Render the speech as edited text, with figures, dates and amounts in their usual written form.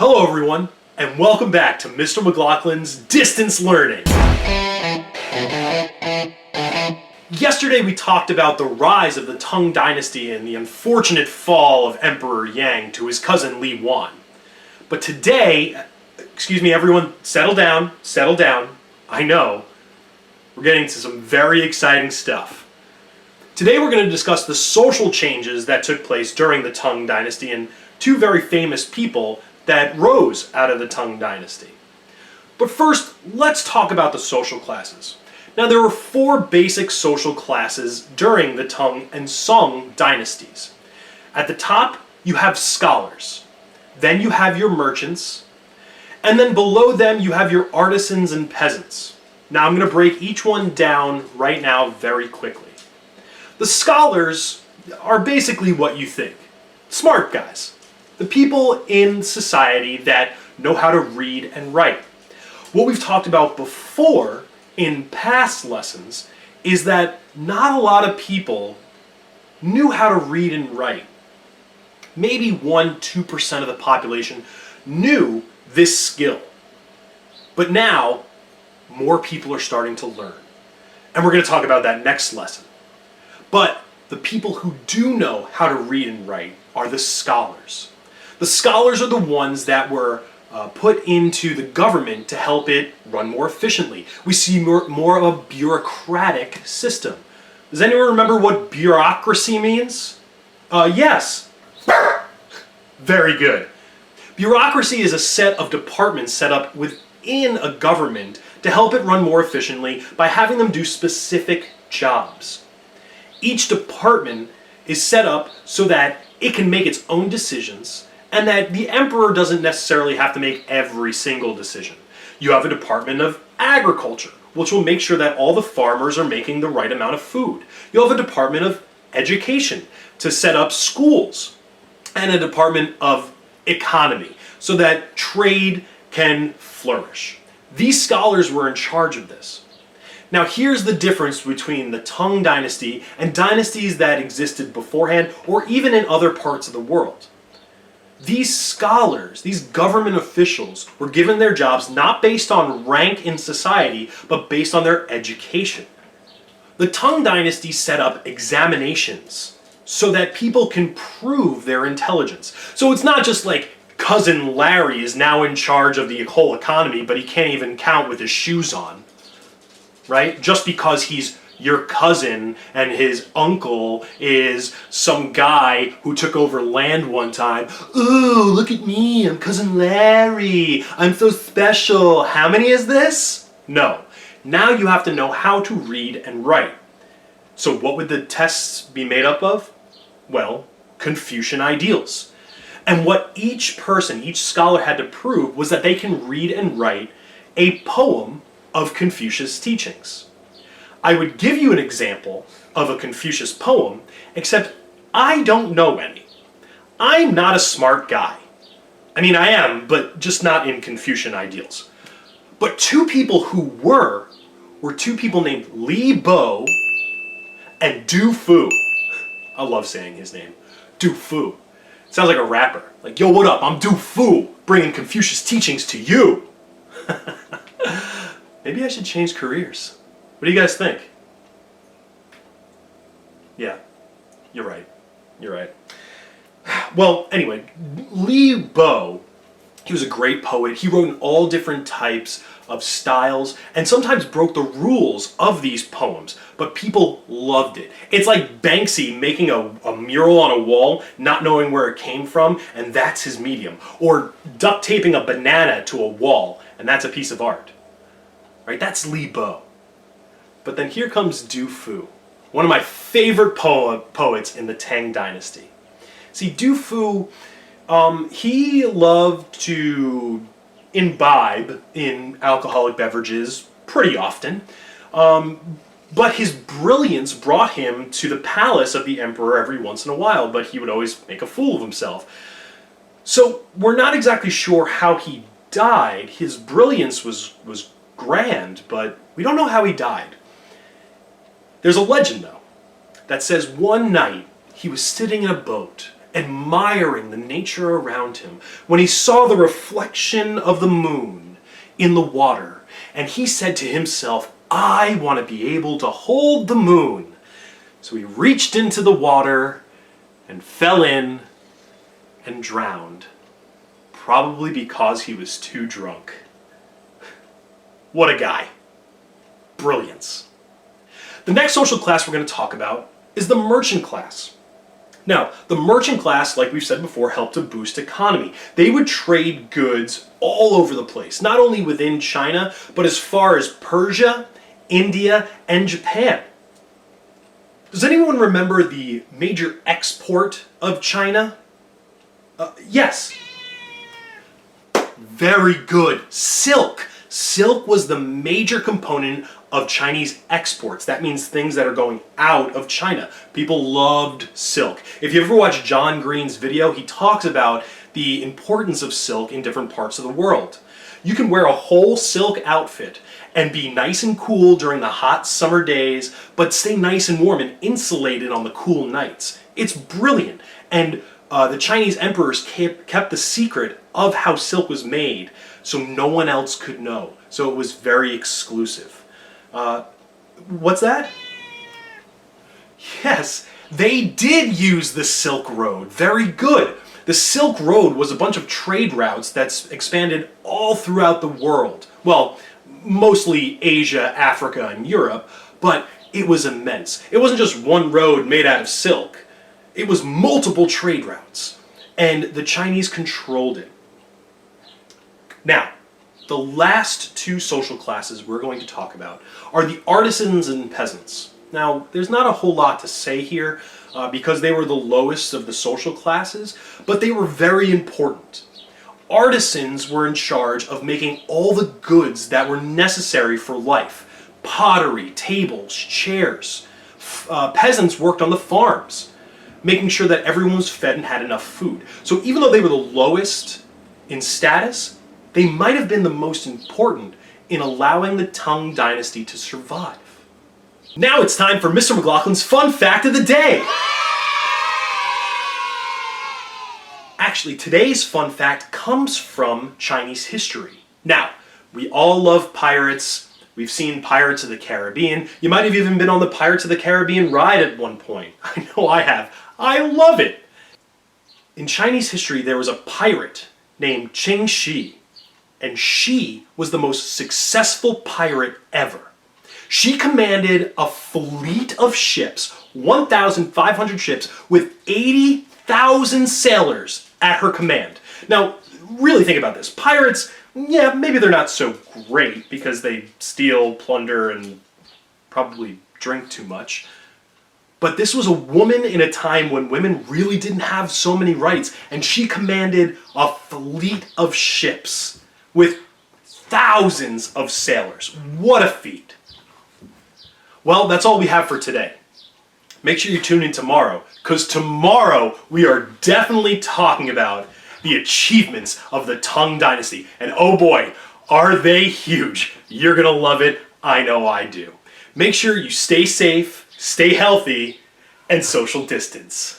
Hello everyone, and welcome back to Mr. McLaughlin's Distance Learning. Yesterday we talked about the rise of the Tang Dynasty and the unfortunate fall of Emperor Yang to his cousin Li Wan. But today, excuse me everyone, settle down. I know, we're getting to some very exciting stuff. Today we're going to discuss the social changes that took place during the Tang Dynasty and two very famous people that rose out of the Tang Dynasty. But first, let's talk about the social classes. Now, there were four basic social classes during the Tang and Song dynasties. At the top, you have scholars. Then you have your merchants. And then below them, you have your artisans and peasants. Now, I'm going to break each one down right now very quickly. The scholars are basically what you think. Smart guys. The people in society that know how to read and write. What we've talked about before in past lessons is that not a lot of people knew how to read and write. Maybe 1-2% of the population knew this skill. But now, more people are starting to learn. And we're going to talk about that next lesson. But the people who do know how to read and write are the scholars. The scholars are the ones that were put into the government to help it run more efficiently. We see more of a bureaucratic system. Does anyone remember what bureaucracy means? Yes. Very good. Bureaucracy is a set of departments set up within a government to help it run more efficiently by having them do specific jobs. Each department is set up so that it can make its own decisions and that the emperor doesn't necessarily have to make every single decision. You have a department of agriculture, which will make sure that all the farmers are making the right amount of food. You'll have a department of education to set up schools, and a department of economy so that trade can flourish. These scholars were in charge of this. Now here's the difference between the Tang Dynasty and dynasties that existed beforehand or even in other parts of the world. These scholars, these government officials, were given their jobs not based on rank in society, but based on their education. The Tang Dynasty set up examinations so that people can prove their intelligence. So it's not just like Cousin Larry is now in charge of the whole economy, but he can't even count with his shoes on, right? Just because he's your cousin and his uncle is some guy who took over land one time. Ooh, look at me, I'm Cousin Larry. I'm so special. How many is this? No. Now you have to know how to read and write. So what would the tests be made up of? Well, Confucian ideals. And what each person, each scholar had to prove was that they can read and write a poem of Confucius' teachings. I would give you an example of a Confucius poem, except I don't know any. I'm not a smart guy. I mean, I am, but just not in Confucian ideals. But two people who were two people named Li Bo and Du Fu. I love saying his name. Du Fu. Sounds like a rapper. Like, yo, what up? I'm Du Fu, bringing Confucius teachings to you. Maybe I should change careers. What do you guys think? Yeah, you're right. Well, anyway, Li Bo, he was a great poet. He wrote in all different types of styles and sometimes broke the rules of these poems, but people loved it. It's like Banksy making a mural on a wall, not knowing where it came from, and that's his medium. Or duct taping a banana to a wall, and that's a piece of art. Right? That's Li Bo. But then here comes Du Fu, one of my favorite poets in the Tang Dynasty. See, Du Fu, he loved to imbibe in alcoholic beverages pretty often, but his brilliance brought him to the palace of the emperor every once in a while, but he would always make a fool of himself. So we're not exactly sure how he died. His brilliance was grand, but we don't know how he died. There's a legend, though, that says one night he was sitting in a boat admiring the nature around him, when he saw the reflection of the moon in the water, and he said to himself, I want to be able to hold the moon. So he reached into the water and fell in and drowned, probably because he was too drunk. What a guy. Brilliance. The next social class we're going to talk about is the merchant class. Now, the merchant class, like we've said before, helped to boost economy. They would trade goods all over the place, not only within China, but as far as Persia, India, and Japan. Does anyone remember the major export of China? Yes. Very good. Silk. Silk was the major component of Chinese exports. That means things that are going out of China. People loved silk. If you ever watch John Green's video, he talks about the importance of silk in different parts of the world. You can wear a whole silk outfit and be nice and cool during the hot summer days, but stay nice and warm and insulated on the cool nights. It's brilliant. And the Chinese emperors kept the secret of how silk was made, so no one else could know. So it was very exclusive. What's that? Yes, they did use the Silk Road. Very good. The Silk Road was a bunch of trade routes that's expanded all throughout the world. Well, mostly Asia, Africa, and Europe, but it was immense. It wasn't just one road made out of silk. It was multiple trade routes, and the Chinese controlled it. Now, the last two social classes we're going to talk about are the artisans and peasants. Now, there's not a whole lot to say here because they were the lowest of the social classes, but they were very important. Artisans were in charge of making all the goods that were necessary for life. Pottery, tables, chairs. Peasants worked on the farms, making sure that everyone was fed and had enough food. So even though they were the lowest in status, they might have been the most important in allowing the Tang Dynasty to survive. Now it's time for Mr. McLaughlin's Fun Fact of the Day! Actually, today's fun fact comes from Chinese history. Now, we all love pirates. We've seen Pirates of the Caribbean. You might have even been on the Pirates of the Caribbean ride at one point. I know I have. I love it! In Chinese history, there was a pirate named Qing Shi, and she was the most successful pirate ever. She commanded a fleet of ships, 1,500 ships, with 80,000 sailors at her command. Now, really think about this. Pirates, yeah, maybe they're not so great because they steal, plunder, and probably drink too much. But this was a woman in a time when women really didn't have so many rights, and she commanded a fleet of ships with thousands of sailors. What a feat. Well, that's all we have for today. Make sure you tune in tomorrow, because tomorrow we are definitely talking about the achievements of the Tang Dynasty. And oh boy, are they huge. You're gonna love it. I know I do. Make sure you stay safe, stay healthy, and social distance.